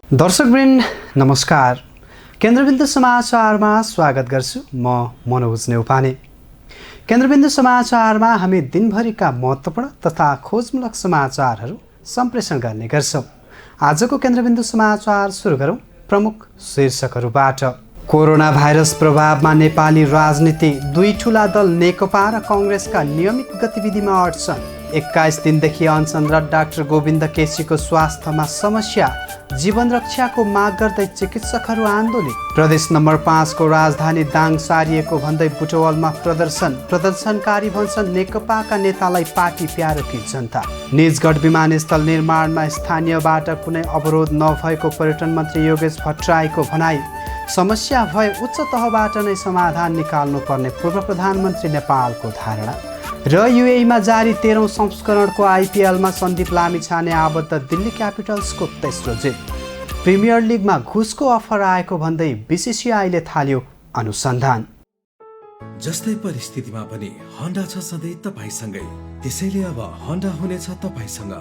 दर्शकवृन्द नमस्कार। केन्द्रबिन्दु समाचारमा स्वागत गर्छु। म मनोज नेउपाने। केन्द्रबिन्दु समाचारमा हामी दिनभरिका महत्त्वपूर्ण तथा खोजमूलक समाचारहरू सम्प्रेषण गर्ने गर्छौँ। आजको केन्द्रबिन्दु समाचार सुरु गरौँ प्रमुख शीर्षकहरूबाट। कोरोना भाइरस प्रभावमा नेपाली राजनीति, दुई ठूला दल नेकपा र कांग्रेसका नियमित गतिविधिमा अड्छन्। 21 दिनदेखि अनसनरत डाक्टर गोविन्द केसीको स्वास्थ्यमा समस्या, जीवन रक्षाको माग गर्दै चिकित्सकहरू आन्दोलित। प्रदेश नम्बर 5 को राजधानी दाङ सारिएको भन्दै बुटवलमा प्रदर्शनकारी भन्छन् नेकपाका नेतालाई पार्टी प्यारो कि जनता। निजगढ विमानस्थल निर्माणमा स्थानीयबाट कुनै अवरोध नभएको पर्यटन मन्त्री योगेश भट्टराईको भनाई। समस्या भए उच्च तहबाट नै समाधान निकाल्नुपर्ने पूर्व प्रधानमन्त्री नेपालको धारणा। र युएईमा जारी 13औं संस्करणको आइपिएलमा सन्दीप लामिछाने आबद्ध दिल्ली क्यापिटल्सको तेस्रो जित। प्रिमियर लिगमा घुसको अफर आएको भन्दै बीसीसीआईले थाल्यो अनुसन्धान। जस्तै परिस्थितिमा पनि होन्डा छ सधैँ तपाईसँगै। त्यसैले अब होन्डा हुनेछ तपाईसँग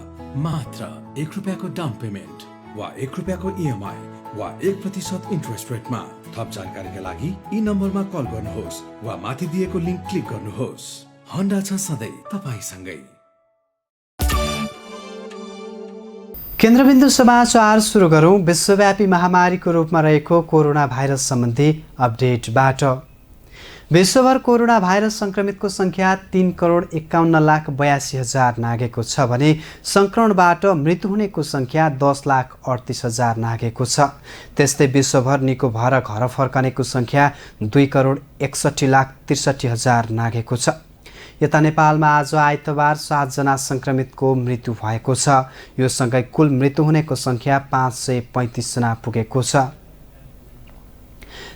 मात्र 1 रुपैयाँको डाउन पेमेन्ट वा 1 रुपैयाँको इएमआई वा 1% इन्ट्रेस्ट रेटमा। थप जानकारीका लागि यी नम्बरमा कल गर्नुहोस् वा माथि दिएको लिङ्क क्लिक गर्नुहोस्। होन्डा छ सधैँ तपाईसँगै। केन्द्रबिन्दु समाचार सुरु गरौँ विश्वव्यापी महामारीको रूपमा रहेको कोरोना भाइरस सम्बन्धी अपडेटबाट। विश्वभर कोरोना भाइरस संक्रमितको संख्या 3,51,82,000 नागेको छ भने संक्रमणबाट मृत्यु हुनेको संख्या 10,38,000 नागेको छ। त्यस्तै विश्वभर निको भएर घर फर्कनेको संख्या 2,61,63,000 नागेको छ। यता नेपालमा आज आइतबार 7 जना संक्रमितको मृत्यु भएको छ। यो सँगै कुल मृत्यु हुनेको संख्या 535 जना पुगेको छ।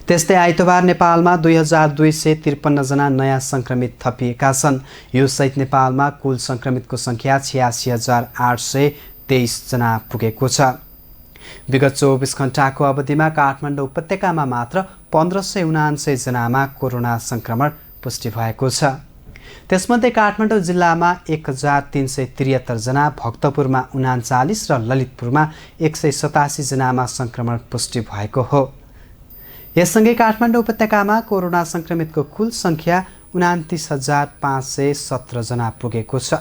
त्यस्तै आइतबार नेपालमा 2253 जना नयाँ संक्रमित थपिएका छन्। यो सहित नेपालमा कुल संक्रमितको संख्या 86,823 जना पुगेको छ। विगत 24 घण्टाको अवधिमा काठमाडौँ उपत्यकामा मात्र 1579 जनामा कोरोना संक्रमण पुष्टि भएको छ। त्यसमध्ये काठमाडौँ जिल्लामा 1373 जना, भक्तपुरमा 39 र ललितपुरमा 187 जनामा संक्रमण पुष्टि भएको हो। यससँगै काठमाडौँ उपत्यकामा कोरोना संक्रमितको कुल संख्या 29,517 जना पुगेको छ।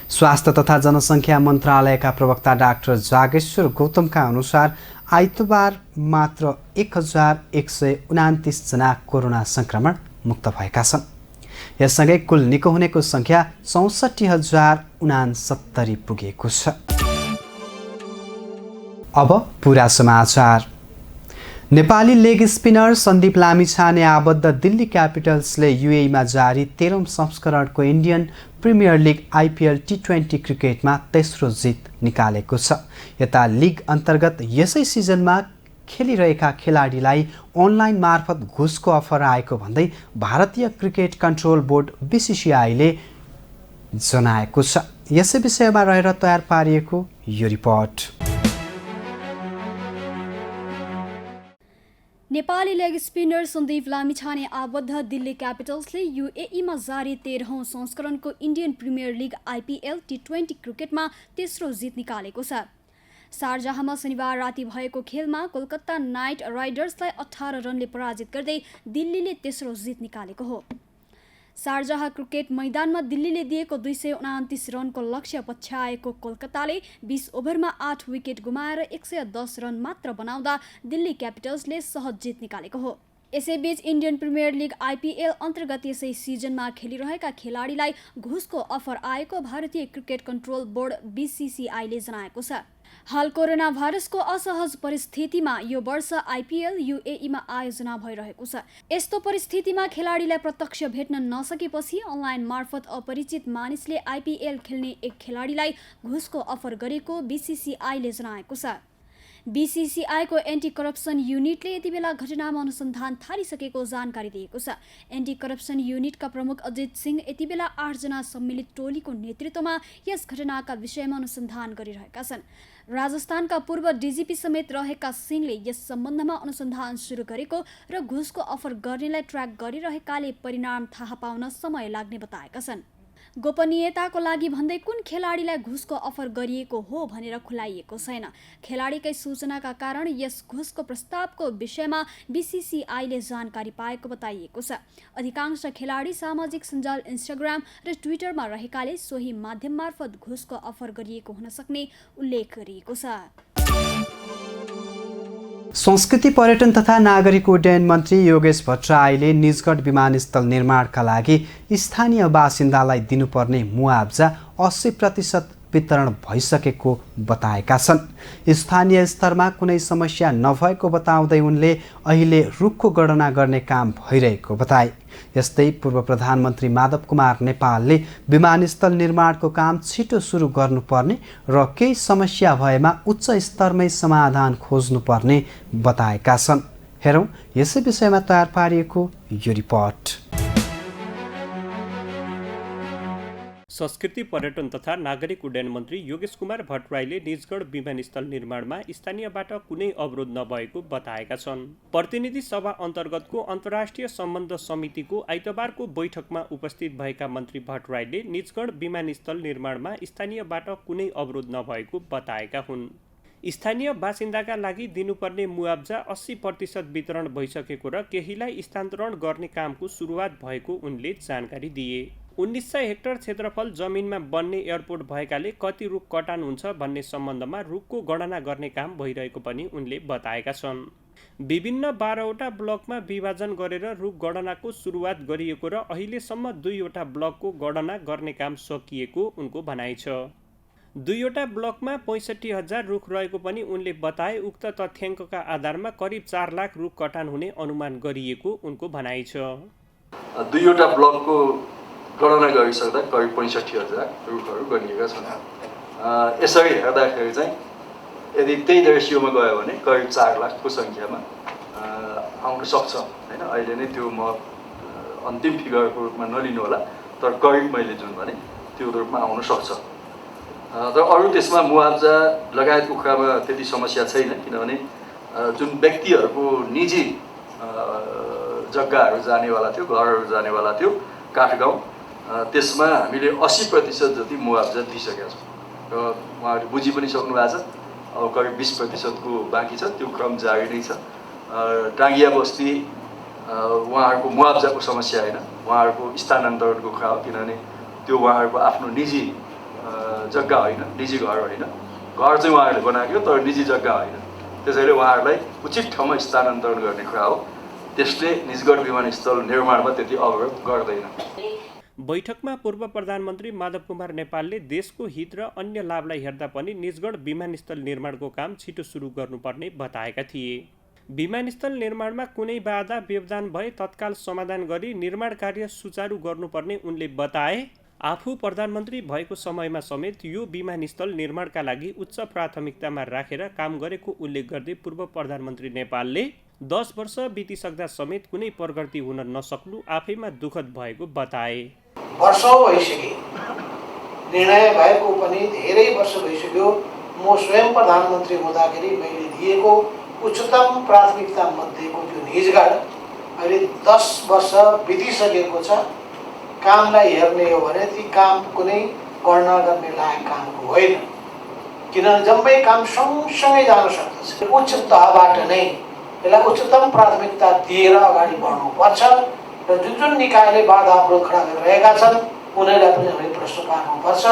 स्वास्थ्य तथा जनसङ्ख्या मन्त्रालयका प्रवक्ता डाक्टर जागेश्वर गौतमका अनुसार आइतबार मात्र 1,129 जना कोरोना संक्रमण मुक्त भएका छन्। यससँगै कुल निको हुनेको संख्या 64,069 पुगेको छ। अब पूरा समाचार। नेपाली लेग स्पिनर सन्दीप लामिछाने आबद्ध दिल्ली क्यापिटल्सले युएईमा जारी 13औं संस्करणको इन्डियन प्रिमियर लिग आइपिएल टी20 क्रिकेटमा तेस्रो जित निकालेको छ। यता लिग अन्तर्गत यसै सिजनमा खेलिरहेका खेलाडीलाई अनलाइन मार्फत घुसको अफर आएको भन्दै भारतीय क्रिकेट कन्ट्रोल बोर्ड बीसीसीआईले जनाएको छ। यसै विषयमा रहेर तयार पारिएको यो report. Nepali leg spinner Sandeep Lamichhane आबद्ध दिल्ली क्यापिटल्सले युएईमा जारी 13औं संस्करणको इन्डियन प्रिमियर लिग आइपिएल टी20 क्रिकेटमा तेस्रो जित निकालेको छ। शारजाहमा शनिबार राति भएको खेलमा कोलकाता नाइट राइडर्सलाई 18 रनले पराजित गर्दै दिल्लीले तेस्रो जित निकालेको हो। शारजाह क्रिकेट मैदानमा दिल्लीले दिएको 229 रनको लक्ष्य पछ्याएको कोलकाताले 20 ओभरमा 8 विकेट गुमाएर 110 रन मात्र बनाउँदा दिल्ली क्यापिटल्सले सहज जित निकालेको हो। यसैबीच इन्डियन प्रिमियर लिग आइपिएल अन्तर्गत यसै सिजनमा खेलिरहेका खेलाडीलाई घुसको अफर आएको भारतीय क्रिकेट कन्ट्रोल बोर्ड बीसीसीआईले जनाएको छ। हाल कोरोना भाइरसको असहज परिस्थितिमा यो वर्ष आइपिएल युएईमा आयोजना भइरहेको छ। यस्तो परिस्थितिमा खेलाडीलाई प्रत्यक्ष भेट्न नसकेपछि अनलाइन मार्फत अपरिचित मानिसले आइपिएल खेल्ने एक खेलाडीलाई घुसको अफर गरेको बीसीसीआईले जनाएको छ। बीसीसीआईको एन्टी करप्सन युनिटले यति बेला घटनामा अनुसन्धान थालिसकेको जानकारी दिएको छ। एन्टी करप्सन युनिटका प्रमुख अजित सिंह यति बेला 8 जना सम्मिलित टोलीको नेतृत्वमा यस घटनाका विषयमा अनुसन्धान गरिरहेका छन्। राजस्थानका पूर्व डिजिपी समेत रहेका सिंहले यस सम्बन्धमा अनुसन्धान सुरु गरेको र घुसको अफर गर्नेलाई ट्र्याक गरिरहेकाले परिणाम थाहा पाउन समय लाग्ने बताएका छन्। गोपनीयताको लागि भन्दै कुन खेलाडीलाई घुसको अफर गरिएको हो भनेर खुलाइएको छैन। खेलाडीकै सूचनाका कारण यस घुसको प्रस्तावको विषयमा बीसीसीआईले जानकारी पाएको बताइएको छ। अधिकांश खेलाडी सामाजिक सञ्जाल इन्स्टाग्राम र ट्विटरमा रहेकाले सोही माध्यम मार्फत घुसको अफर गरिएको हुन सक्ने उल्लेख गरिएको छ। संस्कृति पर्यटन तथा नागरिक उड्डयन मन्त्री योगेश भट्टराईले निजगढ विमानस्थल निर्माणका लागि स्थानीय बासिन्दालाई दिनुपर्ने मुआब्जा 80% वितरण भइसकेको बताएका छन्। स्थानीय स्तरमा कुनै समस्या नभएको बताउँदै उनले अहिले रुखको गणना गर्ने काम भइरहेको बताए। यस्तै पूर्व प्रधानमन्त्री माधव कुमार नेपालले विमानस्थल निर्माणको काम छिटो सुरु गर्नुपर्ने र केही समस्या भएमा उच्च स्तरमै समाधान खोज्नुपर्ने बताएका छन्। हेरौँ यसै विषयमा तयार पारिएको यो रिपोर्ट। संस्कृति पर्यटन तथा नागरिक उड्डयन मन्त्री योगेश कुमार भट्टराईले निजगढ विमानस्थल निर्माणमा स्थानीयबाट कुनै अवरोध नभएको बताएका छन्। प्रतिनिधि सभा अन्तर्गतको अन्तर्राष्ट्रिय सम्बन्ध समितिको आइतबारको बैठकमा उपस्थित भएका मन्त्री भट्टराईले निजगढ विमानस्थल निर्माणमा स्थानीयबाट कुनै अवरोध नभएको बताएका हुन्। स्थानीय बासिन्दाका लागि दिनुपर्ने मुआब्जा 80% वितरण भइसकेको र केहीलाई स्थानान्तरण गर्ने कामको सुरुवात भएको उनले जानकारी दिए। 1900 हेक्टर क्षेत्रफल जमिनमा बन्ने एयरपोर्ट भएकाले कति रुख कटान हुन्छ भन्ने सम्बन्धमा रुखको गणना गर्ने काम भइरहेको पनि उनले बताएका छन्। विभिन्न 12वटा ब्लकमा विभाजन गरेर रुख गणनाको सुरुवात गरिएको र अहिलेसम्म 2वटा ब्लकको गणना गर्ने काम सकिएको उनको भनाइ छ। 2वटा ब्लकमा 65,000 रुख रहेको पनि उनले बताए। उक्त तथ्याङ्कका आधारमा करिब 4 लाख रुख कटान हुने अनुमान गरिएको उनको भनाइ छ। 2वटा ब्लकको गणना गरिसक्दा करिब 65,000 रुखहरू गरिएका छन्। यसरी हेर्दाखेरि चाहिँ यदि त्यही रेसियोमा गयो भने करिब 4 लाखको सङ्ख्यामा आउन सक्छ हैन। अहिले नै त्यो म अन्तिम फिगरको रूपमा नलिनु होला, तर करिब मैले जुन भने त्यो रूपमा आउन सक्छ। तर अरू त्यसमा मुआब्जा लगायतको कुरामा त्यति समस्या छैन, किनभने जुन व्यक्तिहरूको निजी जग्गाहरू जानेवाला थियो, घरहरू जानेवाला थियो काठगाउँ, त्यसमा हामीले 80% जति मुआब्जा दिइसकेका छौँ र उहाँहरूले बुझि पनि सक्नु भएको छ। अब करिब 20% को बाँकी छ, त्यो क्रम जारी नै छ। डाङ्गिया बस्ती उहाँहरूको मुआब्जाको समस्या होइन, उहाँहरूको स्थानान्तरणको कुरा हो, किनभने त्यो उहाँहरूको आफ्नो निजी जग्गा होइन, निजी घर होइन। घर चाहिँ उहाँहरूले बनाएको तर निजी जग्गा होइन, त्यसैले उहाँहरूलाई उचित ठाउँमा स्थानान्तरण गर्ने कुरा हो। त्यसले निजगढ विमानस्थल निर्माणमा त्यति अवरोध गर्दैन। बैठकमा पूर्व प्रधानमन्त्री माधव कुमार नेपालले देशको हित र अन्य लाभलाई हेर्दा पनि निजगढ विमानस्थल निर्माणको काम छिटो सुरु गर्नुपर्ने बताएका थिए। विमानस्थल निर्माणमा कुनै बाधा व्यवधान भए तत्काल समाधान गरी निर्माण कार्य सुचारू गर्नुपर्ने उनले बताए। आफू प्रधानमन्त्री भएको समयमा समेत यो विमानस्थल निर्माणका लागि उच्च प्राथमिकतामा राखेर काम गरेको उल्लेख गर्दै पूर्व प्रधानमन्त्री नेपालले 10 वर्ष बितिसक्दा समेत कुनै प्रगति हुन नसक्नु आफैमा दुःखद भएको बताए। वर्षौं भइसके, निर्णय भएको पनि धेरै वर्ष भइसक्यो। म स्वयं प्रधानमन्त्री हुँदाखेरि मैले दिएको उच्चतम प्राथमिकता मध्येको त्यो निजगढ अहिले 10 वर्ष बितिसकेको छ। कामलाई हेर्ने हो भने ती काम कुनै गणना गर्ने लायक कामको होइन, किनभने जम्मै काम सँगसँगै जान सक्दछ। उच्च तहबाट नै यसलाई उच्चतम प्राथमिकता दिएर अगाडि बढ्नुपर्छ र जुन निकायले बाधा अवरोध खडा गरिरहेका छन् उनीहरूलाई पनि हामीले प्रश्न पार्नुपर्छ।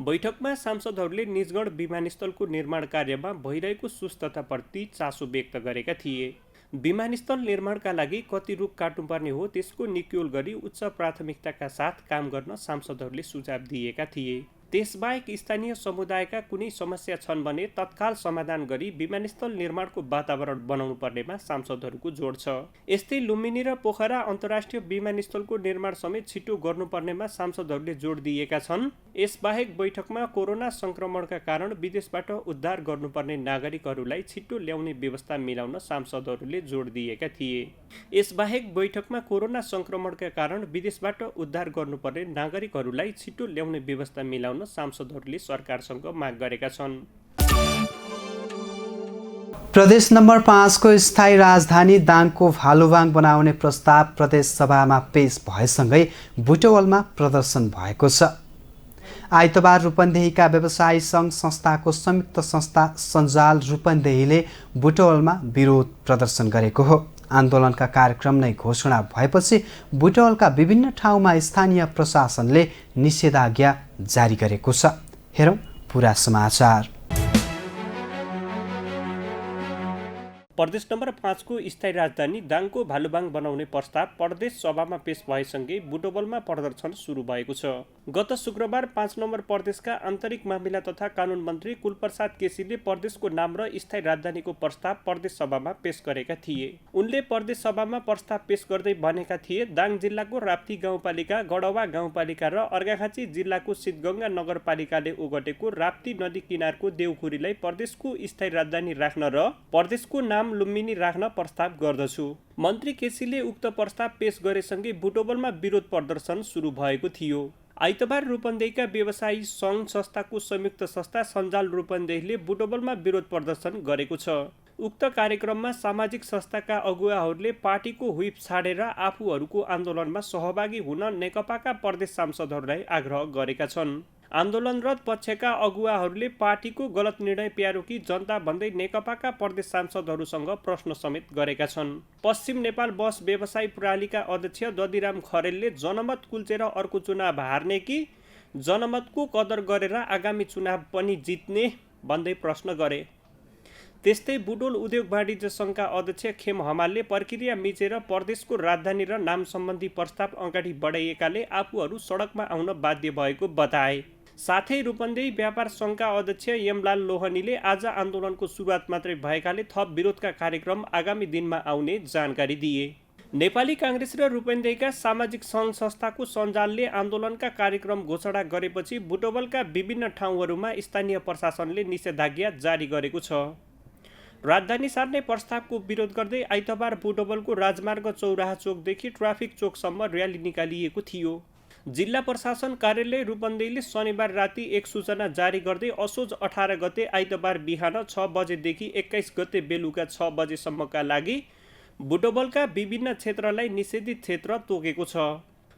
बैठकमा सांसदहरूले निजगढ विमानस्थलको निर्माण कार्यमा भइरहेको सुस्तताप्रति चासो व्यक्त गरेका थिए। विमानस्थल निर्माणका लागि कति रुख काट्नुपर्ने हो त्यसको निक्योल गरी उच्च प्राथमिकताका साथ काम गर्न सांसदहरूले सुझाव दिएका थिए। त्यसबाहेक स्थानीय समुदायका कुनै समस्या छन् भने तत्काल समाधान गरी विमानस्थल निर्माणको वातावरण बनाउनु पर्नेमा सांसदहरूको जोड छ। यस्तै लुम्बिनी र पोखरा अन्तर्राष्ट्रिय विमानस्थलको निर्माण समेत छिटो गर्नुपर्नेमा सांसदहरूले जोड दिएका छन्। यसबाहेक बैठकमा कोरोना संक्रमणका कारण विदेशबाट उद्धार गर्नुपर्ने नागरिकहरूलाई छिटो ल्याउने व्यवस्था मिलाउन सांसदहरूले जोड दिएका थिए। यसबाहेक बैठकमा कोरोना संक्रमणका कारण विदेशबाट उद्धार गर्नुपर्ने नागरिकहरूलाई छिटो ल्याउने व्यवस्था मिलाउन सांसदहरूले सरकारसँग माग गरेका छन्। प्रदेश नम्बर 5 को स्थायी राजधानी दाङको भालुवाङ बनाउने प्रस्ताव प्रदेश सभामा पेश भएसँगै बुटवलमा प्रदर्शन भएको छ। आइतबार रूपन्देहीका व्यवसायी सङ्घ संस्थाको संयुक्त संस्था सञ्जाल रूपन्देहीले बुटवलमा विरोध प्रदर्शन गरेको हो। आन्दोलनका कार्यक्रम नै घोषणा भएपछि बुटवलका विभिन्न ठाउँमा स्थानीय प्रशासनले निषेधाज्ञा जारी गरेको छ। हेरौँ पुरा समाचार। प्रदेश नम्बर 5 को स्थायी राजधानी दाङको भालुवाङ बनाउने प्रस्ताव प्रदेश सभामा पेश भएसँगै बुटवलमा प्रदर्शन सुरु भएको छ। गत शुक्रबार 5 नम्बर प्रदेशका आन्तरिक मामिला तथा कानुन मन्त्री कुलप्रसाद केसीले प्रदेशको नाम र स्थायी राजधानीको प्रस्ताव प्रदेश सभामा पेश गरेका थिए। उनले प्रदेश सभामा प्रस्ताव पेश गर्दै भनेका थिए, दाङ जिल्लाको राप्ती गाउँपालिका, गडवा गाउँपालिका र अर्घाखाँची जिल्लाको सिद्धगङ्गा नगरपालिकाले ओगटेको राप्ती नदी किनारको देउखुरीलाई प्रदेशको स्थायी राजधानी राख्न र प्रदेशको नाम लुम्बिनी राख्न प्रस्ताव गर्दछु। मन्त्री केसीले उक्त प्रस्ताव पेश गरेसँगै बुटवलमा विरोध प्रदर्शन सुरु भएको थियो। आइतबार रूपन्देहीका व्यवसायी सङ्घ संस्थाको संयुक्त संस्था सञ्जाल रूपन्देहीले बुटवलमा विरोध प्रदर्शन गरेको छ। उक्त कार्यक्रममा सामाजिक संस्थाका अगुवाहरूले पार्टीको व्हिप छाडेर आफूहरूको आन्दोलनमा सहभागी हुन नेकपाका प्रदेश सांसदहरूलाई आग्रह गरेका छन्। आन्दोलनरत पक्षका अगुवाहरूले पार्टीको गलत निर्णय प्यारो कि जनता भन्दै नेकपाका प्रदेश सांसदहरूसँग प्रश्न समेत गरेका छन्। पश्चिम नेपाल बस व्यवसायी प्रणालीका अध्यक्ष दधिराम खरेलले जनमत कुल्चेर अर्को चुनाव हार्ने कि जनमतको कदर गरेर आगामी चुनाव पनि जित्ने भन्दै प्रश्न गरे। त्यस्तै बुटवल उद्योग वाणिज्य सङ्घका अध्यक्ष खेम हमालले प्रक्रिया मिचेर प्रदेशको राजधानी र नाम सम्बन्धी प्रस्ताव अगाडि बढाइएकाले आफूहरू सडकमा आउन बाध्य भएको बताए। साथै रूपन्देही व्यापार सङ्घका अध्यक्ष यमलाल लोहनीले आज आन्दोलनको सुरुवात मात्रै भएकाले थप विरोधका कार्यक्रम आगामी दिनमा आउने जानकारी दिए। नेपाली काङ्ग्रेस र रूपन्देहीका सामाजिक सङ्घ संस्थाको सञ्जालले आन्दोलनका कार्यक्रम घोषणा गरेपछि बुटवलका विभिन्न ठाउँहरूमा स्थानीय प्रशासनले निषेधाज्ञा जारी गरेको छ। राजधानी सार्ने प्रस्तावको विरोध गर्दै आइतबार बुटवलको राजमार्ग चौराहा चोकदेखि ट्राफिक चोकसम्म र्याली निकालिएको थियो। जिल्ला प्रशासन कार्यालय रूपन्देहीले शनिबार राति एक सूचना जारी गर्दै असोज 18 गते आइतबार बिहान 6 बजेदेखि 21 गते बेलुका 6 बजेसम्मका लागि बुटवलका विभिन्न क्षेत्रलाई निषेधित क्षेत्र तोकेको छ।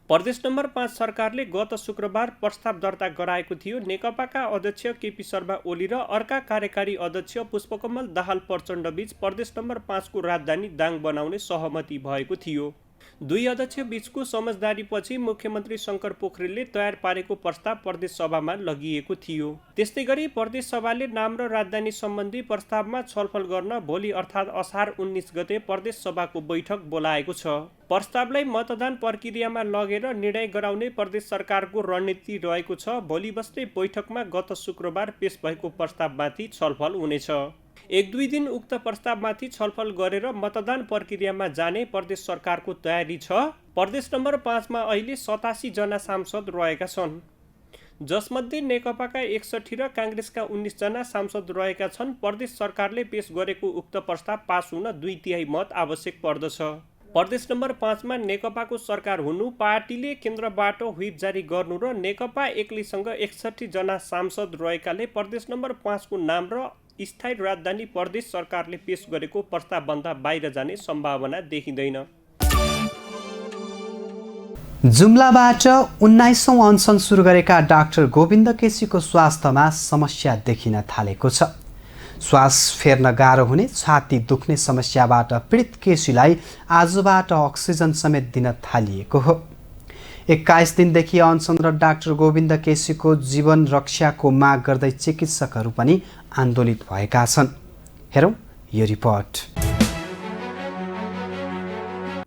प्रदेश नम्बर 5 सरकारले गत शुक्रबार प्रस्ताव दर्ता गराएको थियो। नेकपाका अध्यक्ष केपी शर्मा ओली र अर्का कार्यकारी अध्यक्ष पुष्पकमल दाहाल प्रचण्ड बीच प्रदेश नम्बर 5 को राजधानी दाङ बनाउने सहमति भएको थियो। दुई अध्यक्ष बीचको समझदारीपछि मुख्यमन्त्री शङ्कर पोखरेलले तयार पारेको प्रस्ताव प्रदेश सभामा लगिएको थियो। त्यस्तै गरी प्रदेश सभाले नाम र राजधानी सम्बन्धी प्रस्तावमा छलफल गर्न भोलि अर्थात् असार 19 गते प्रदेश सभाको बैठक बोलाएको छ। प्रस्तावलाई मतदान प्रक्रियामा लगेर निर्णय गराउने प्रदेश सरकारको रणनीति रहेको छ। भोलि बस्ने बैठकमा गत शुक्रबार पेश भएको प्रस्तावमाथि छलफल हुनेछ। 1-2 दिन उक्त प्रस्तावमाथि छलफल गरेर मतदान प्रक्रियामा जाने प्रदेश सरकारको तयारी छ। प्रदेश नम्बर 5 मा अहिले 87 जना सांसद रहेका छन्, जसमध्ये नेकपाका 61 र काङ्ग्रेसका 19 जना सांसद रहेका छन्। प्रदेश सरकारले पेश गरेको उक्त प्रस्ताव पास हुन 2/3 मत आवश्यक पर्दछ। प्रदेश नम्बर 5 मा नेकपाको सरकार हुनु, पार्टीले केन्द्रबाट व्हिप जारी गर्नु र नेकपा एक्लैसँग 61 जना सांसद रहेकाले प्रदेश नम्बर 5 को नाम र स्थायी राजधानी प्रदेश सरकारले पेश गरेको प्रस्तावभन्दा बाहिर जाने सम्भावना देखिँदैन। जुम्लाबाट 19औं अनसन सुरु गरेका डाक्टर गोविन्द केसीको स्वास्थ्यमा समस्या देखिन थालेको छ। श्वास फेर्न गाह्रो हुने, छाती दुख्ने समस्याबाट पीडित केसीलाई आजबाट अक्सिजन समेत दिन थालिएको हो। 21 दिनदेखि अनसनरत डाक्टर गोविन्द केसीको जीवन रक्षाको माग गर्दै चिकित्सकहरू पनि आन्दोलित भएका छन्। हेरौँ यो रिपोर्ट।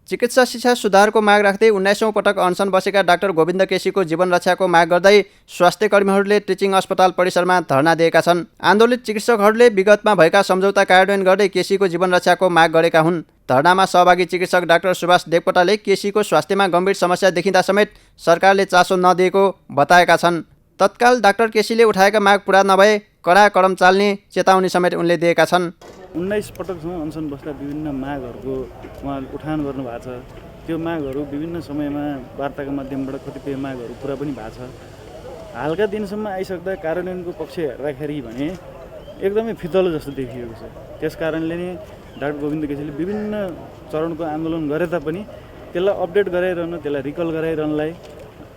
चिकित्सा शिक्षा सुधारको माग राख्दै 19औं पटक अनसन बसेका डाक्टर गोविन्द केसीको जीवन रक्षाको माग गर्दै स्वास्थ्य कर्मीहरूले टिचिङ अस्पताल परिसरमा धरना दिएका छन्। आन्दोलित चिकित्सकहरूले विगतमा भएका सम्झौता कार्यान्वयन गर्दै केसीको जीवन रक्षाको माग गरेका हुन्। धरनामा सहभागी चिकित्सक डाक्टर सुभाष देवकोटाले केसीको स्वास्थ्यमा गम्भीर समस्या देखिँदा समेत सरकारले चासो नदिएको बताएका छन्। तत्काल डाक्टर केसीले उठाएका माग पूरा नभए कडा कदम चाल्ने चेतावनी समेत उनले दिएका छन्। 19 पटकसम्म अनसन बस्दा विभिन्न मागहरूको उहाँले उठान गर्नुभएको छ। त्यो मागहरू विभिन्न समयमा वार्ताका माध्यमबाट कतिपय मागहरू पुरा पनि भएको छ। हालका दिनसम्म आइसक्दा कार्यान्वयनको पक्ष हेर्दाखेरि भने एकदमै फितलो जस्तो देखिएको छ। त्यस कारणले नै डाक्टर गोविन्द केसीले विभिन्न चरणको आन्दोलन गरे तापनि त्यसलाई अपडेट गराइरहनु, त्यसलाई रिकल गराइरहनुलाई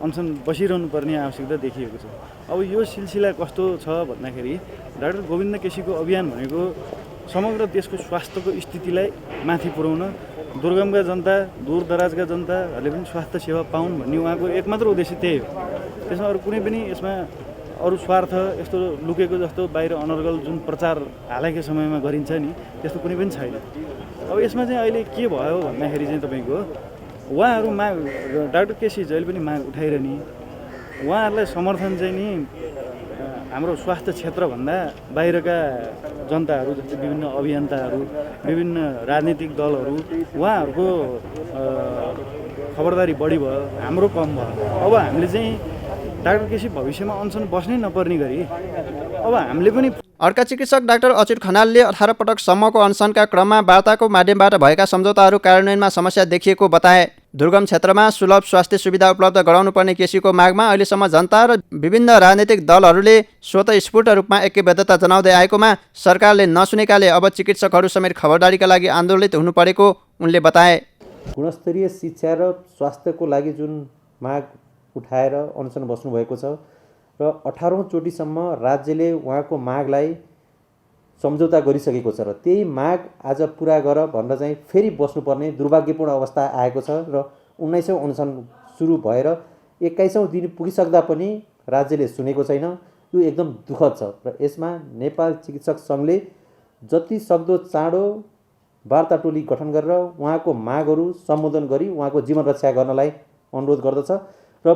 अनसन बसिरहनु पर्ने आवश्यकता देखिएको छ। अब यो सिलसिला कस्तो छ भन्दाखेरि डाक्टर गोविन्द केसीको अभियान भनेको समग्र देशको स्वास्थ्यको स्थितिलाई माथि पुर्याउन, दुर्गमका जनता, दूरदराजका जनताहरूले पनि स्वास्थ्य सेवा पाउन् भन्ने उहाँको एकमात्र उद्देश्य त्यही हो। त्यसमा अरू कुनै पनि यसमा अरू स्वार्थ यस्तो लुकेको जस्तो बाहिर अनर्गल जुन प्रचार हालैको समयमा गरिन्छ नि त्यस्तो कुनै पनि छैन। अब यसमा चाहिँ अहिले के भयो भन्दाखेरि चाहिँ तपाईँको उहाँहरू माग डाक्टर केसी जहिले पनि माग उठाइरहने, उहाँहरूलाई समर्थन चाहिँ नि हाम्रो स्वास्थ्य क्षेत्रभन्दा बाहिरका जनताहरू जस्तै विभिन्न अभियन्ताहरू, विभिन्न राजनीतिक दलहरू उहाँहरूको खबरदारी बढी भयो, हाम्रो कम भयो। अब हामीले चाहिँ डाक्टर केसी भविष्यमा अनसन बस्नै नपर्ने गरी अब हामीले पनि। अर्का चिकित्सक डाक्टर अच्युत खनालले 18 पटकसम्मको अनसनका क्रममा वार्ताको माध्यमबाट भएका सम्झौताहरू कार्यान्वयनमा समस्या देखिएको बताए। दुर्गम क्षेत्रमा सुलभ स्वास्थ्य सुविधा उपलब्ध गराउनुपर्ने केसीको मागमा अहिलेसम्म जनता र विभिन्न राजनीतिक दलहरूले स्वतःस्फूर्त रूपमा ऐक्यबद्धता जनाउँदै आएकोमा सरकारले नसुनेकाले अब चिकित्सकहरू समेत खबरदारीका लागि आन्दोलित हुनु परेको उनले बताए। गुणस्तरीय शिक्षा र स्वास्थ्यको लागि जुन माग उठाएर अनसन बस्नुभएको छ र 18औं चोटिसम्म राज्यले उहाँको मागलाई सम्झौता गरिसकेको छ र त्यही माग आज पुरा गर भनेर चाहिँ फेरि बस्नुपर्ने दुर्भाग्यपूर्ण अवस्था आएको छ र 19औं अनसन सुरु भएर 21औं दिन पुगिसक्दा पनि राज्यले सुनेको छैन। यो एकदम दुःखद छ र यसमा नेपाल चिकित्सक सङ्घले जति सक्दो चाँडो वार्ता टोली गठन गरेर उहाँको मागहरू सम्बोधन गरी उहाँको जीवन रक्षा गर्नलाई अनुरोध गर्दछ र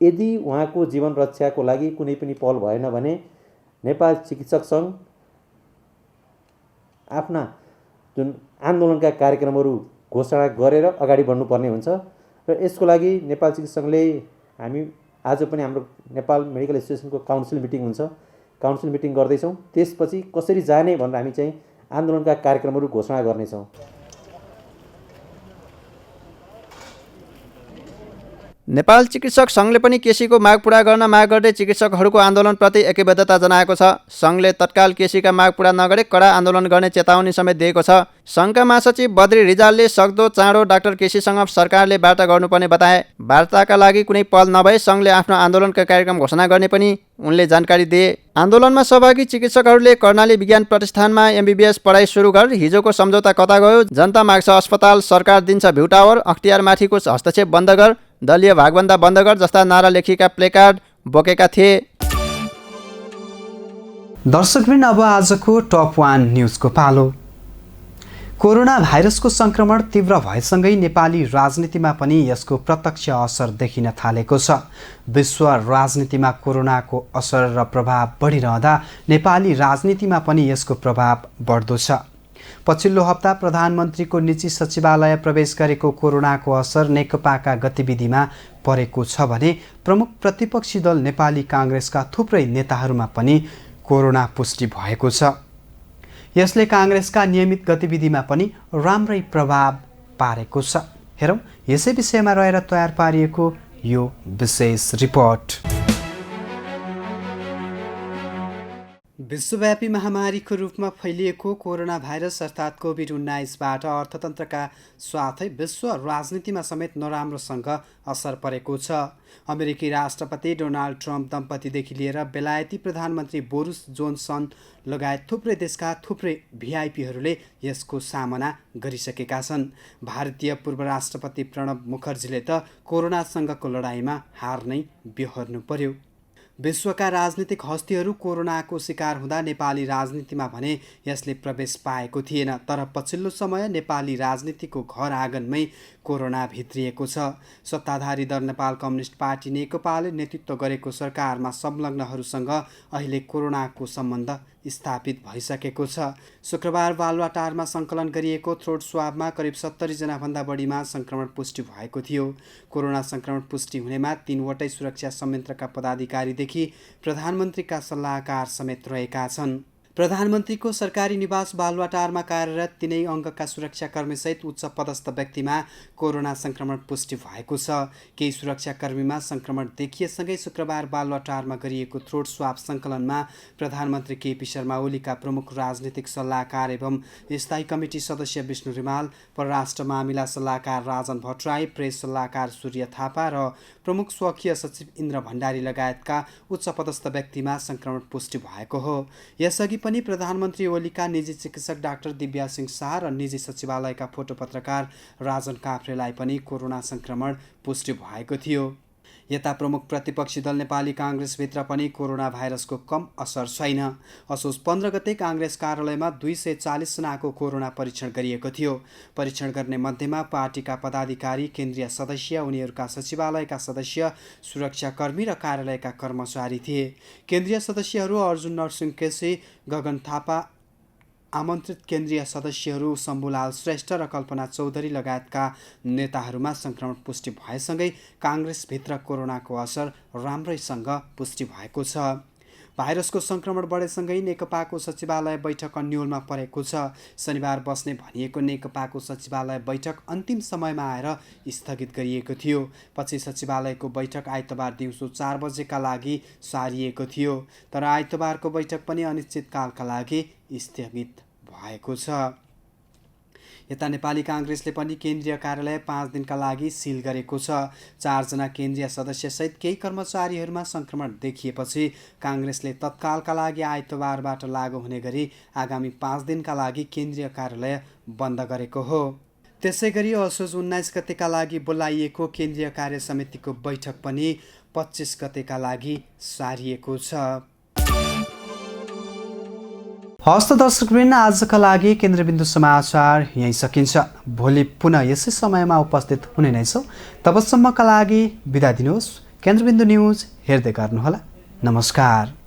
यदि उहाँको जीवन रक्षाको लागि कुनै पनि पहल भएन भने नेपाल चिकित्सक सङ्घ आफ्ना जुन आन्दोलनका कार्यक्रमहरू घोषणा गरेर अगाडि बढ्नुपर्ने हुन्छ र यसको लागि नेपाल चिकित्सक सङ्घले हामी आज पनि हाम्रो नेपाल मेडिकल एसोसिएसनको काउन्सिल मिटिङ हुन्छ, काउन्सिल मिटिङ गर्दैछौँ। त्यसपछि कसरी जाने भनेर हामी चाहिँ आन्दोलनका कार्यक्रमहरू घोषणा गर्नेछौँ। नेपाल चिकित्सक सङ्घले पनि केसीको माग पुरा गर्न माग गर्दै चिकित्सकहरूको आन्दोलनप्रति ऐक्यबद्धता जनाएको छ। सङ्घले तत्काल केसीका माग पुरा नगरे कडा आन्दोलन गर्ने चेतावनी समेत दिएको छ। सङ्घका महासचिव बद्री रिजालले सक्दो चाँडो डाक्टर केसीसँग सरकारले वार्ता गर्नुपर्ने बताए। वार्ताका लागि कुनै पहल नभए सङ्घले आफ्नो आन्दोलनका कार्यक्रम घोषणा गर्ने पनि उनले जानकारी दिए। आन्दोलनमा सहभागी चिकित्सकहरूले कर्णाली विज्ञान प्रतिष्ठानमा MBBS पढाइ सुरु गर हिजोको सम्झौता कता गयो, जनता माग्छ अस्पताल, सरकार दिन्छ भ्यू टावर, अख्तियारमाथिको हस्तक्षेप बन्द गर, दलीय भागभन्दा बन्द गर जस्ता नारा लेखिएका प्लेकार्ड बोकेका थिए। दर्शकवृन्द, अब आजको टप 1 न्युजको पालो। कोरोना भाइरसको संक्रमण तीव्र भएसँगै नेपाली राजनीतिमा पनि यसको प्रत्यक्ष असर देखिन थालेको छ। विश्व राजनीतिमा कोरोनाको असर र प्रभाव बढिरहँदा नेपाली राजनीतिमा पनि यसको प्रभाव बढ्दो छ। पछिल्लो हप्ता प्रधानमन्त्रीको निजी सचिवालय प्रवेश गरेको कोरोनाको असर नेकपाका गतिविधिमा परेको छ भने प्रमुख प्रतिपक्षी दल नेपाली काङ्ग्रेसका थुप्रै नेताहरूमा पनि कोरोना पुष्टि भएको छ। यसले काङ्ग्रेसका नियमित गतिविधिमा पनि राम्रै प्रभाव पारेको छ। हेरौँ यसै विषयमा रहेर तयार पारिएको यो विशेष रिपोर्ट। विश्वव्यापी महामारीको रूपमा फैलिएको कोरोना भाइरस अर्थात् कोभिड-19बाट अर्थतन्त्रका साथै विश्व राजनीतिमा समेत नराम्रोसँग असर परेको छ। अमेरिकी राष्ट्रपति डोनाल्ड ट्रम्प दम्पतिदेखि लिएर बेलायती प्रधानमन्त्री बोरिस जोन्सन लगायत थुप्रै देशका थुप्रै भिआइपीहरूले यसको सामना गरिसकेका छन्। भारतीय पूर्व राष्ट्रपति प्रणब मुखर्जीले त कोरोनासँगको लडाइँमा हार नै बेहोर्नु पर्यो। विश्वका राजनीतिक हस्तीहरू कोरोनाको शिकार हुँदा नेपाली राजनीतिमा भने यसले प्रवेश पाएको थिएन। तर पछिल्लो समय नेपाली राजनीतिको घर आँगनमै कोरोना भित्रिएको छ। सत्ताधारी दल नेपाल कम्युनिस्ट पार्टी नेकपाले नेतृत्व गरेको सरकारमा संलग्नहरूसँग अहिले कोरोनाको सम्बन्ध स्थापित भइसकेको छ। शुक्रबार बालुवाटारमा सङ्कलन गरिएको थ्रोट स्वाबमा करिब 70 जनाभन्दा बढीमा सङ्क्रमण पुष्टि भएको थियो। कोरोना सङ्क्रमण पुष्टि हुनेमा 3 वटै सुरक्षा संयन्त्रका पदाधिकारीदेखि प्रधानमन्त्रीका सल्लाहकार समेत रहेका छन्। प्रधानमन्त्रीको सरकारी निवास बालुवाटारमा कार्यरत 3 अङ्कका सुरक्षाकर्मीसहित उच्च पदस्थ व्यक्तिमा कोरोना संक्रमण पुष्टि भएको छ। केही सुरक्षाकर्मीमा संक्रमण देखिएसँगै शुक्रबार बालुवाटारमा गरिएको थ्रोट स्वाब सङ्कलनमा प्रधानमन्त्री केपी शर्मा ओलीका प्रमुख राजनीतिक सल्लाहकार एवं स्थायी कमिटी सदस्य विष्णु रिमाल, परराष्ट्र मामिला सल्लाहकार राजन भट्टराई, प्रेस सल्लाहकार सूर्य थापा र प्रमुख स्वकीय सचिव इन्द्र भण्डारी लगायतका उच्च पदस्थ व्यक्तिमा संक्रमण पुष्टि भएको हो। यसअघि पनि प्रधानमन्त्री ओलीका निजी चिकित्सक डाक्टर दिव्या सिंह शाह र निजी सचिवालयका फोटो पत्रकार राजन काफ्रेलाई पनि कोरोना संक्रमण पुष्टि भएको थियो। यता प्रमुख प्रतिपक्षी दल नेपाली काङ्ग्रेसभित्र पनि कोरोना भाइरसको कम असर छैन। असोज 15 गते काङ्ग्रेस कार्यालयमा 240 जनाको कोरोना परीक्षण गरिएको थियो। परीक्षण गर्ने मध्येमा पार्टीका पदाधिकारी, केन्द्रीय सदस्य, उनीहरूका सचिवालयका सदस्य, सुरक्षाकर्मी र कार्यालयका कर्मचारी थिए। केन्द्रीय सदस्यहरू अर्जुन नरसिंह केसी, गगन थापा, आमन्त्रित केन्द्रीय सदस्यहरू शम्भुलाल श्रेष्ठ र कल्पना चौधरी लगायतका नेताहरूमा संक्रमण पुष्टि भएसँगै काङ्ग्रेसभित्र कोरोनाको असर राम्रैसँग पुष्टि भएको छ। भाइरसको संक्रमण बढेसँगै नेकपाको सचिवालय बैठक अन्योलमा परेको छ। शनिबार बस्ने भनिएको नेकपाको सचिवालय बैठक अन्तिम समयमा आएर स्थगित गरिएको थियो। पछि सचिवालयको बैठक आइतबार दिउँसो 4 बजेका लागि सारिएको थियो, तर आइतबारको बैठक पनि अनिश्चितकालका लागि स्थगित भएको छ। यता नेपाली काङ्ग्रेसले पनि केन्द्रीय कार्यालय 5 दिनका लागि सिल गरेको छ। 4 जना केन्द्रीय सदस्यसहित केही कर्मचारीहरूमा संक्रमण देखिएपछि काङ्ग्रेसले तत्कालका लागि आइतबारबाट लागू हुने गरी आगामी 5 दिनका लागि केन्द्रीय कार्यालय बन्द गरेको हो। त्यसै गरी असोज 19 गतेका लागि बोलाइएको केन्द्रीय कार्य समितिको बैठक पनि 25 गतेका लागि सारिएको छ। हस्त दर्शकवृन्द, आजका लागि केन्द्रबिन्दु समाचार यहीँ सकिन्छ। भोलि पुनः यसै समयमा उपस्थित हुने नै छौँ। तबसम्मका लागि बिदा दिनुहोस्। केन्द्रबिन्दु न्युज हेर्दै गर्नुहोला। नमस्कार।